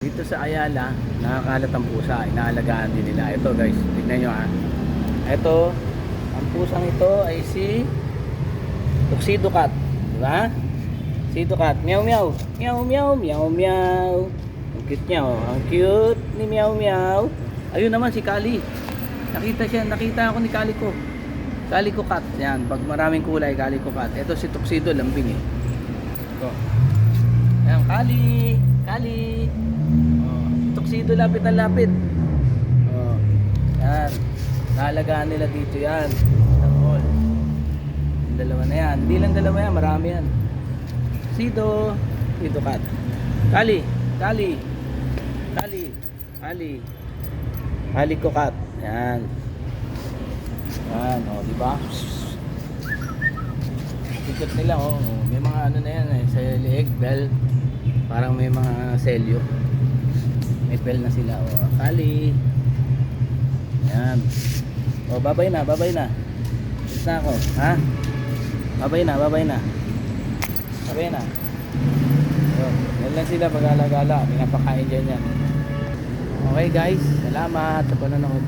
Dito sa Ayala, nakakalat ang pusa, inaalagaan din nila. Ito guys, tignan nyo ha. Ito, ang pusang ito ay si Tuxedo Cat, di ba? Tuxedo Cat, meow meow, meow meow, meow meow. Ang cute niya oh, ang cute ni meow meow. Ayun naman si Kali. Nakita ako ni Calico. Calico Cat, yan, pag maraming kulay, Calico Cat. Ito si Tuxedo, lambing eh. Ito. Ayan, Kali. Oh, Tuxedo, lapit na lapit. Oh, yan. Naalagaan nila dito yan. All. Dalawa na yan. Hindi lang dalawa yan, marami yan. Tuxedo Cat. Kali. Calico Cat. Yan. Yan, oh, di ba? Ikot nila, oh. May mga ano na yan eh, sa leeg, bell. Parang may mga selyo. May bell na sila, oh. Kali. Yan. Oh, babay na. Ito na ako, ha? Babay na. Oh, yan lang sila pag-alagala. Pinapakain dyan yan. Okay guys, salamat sa panonood.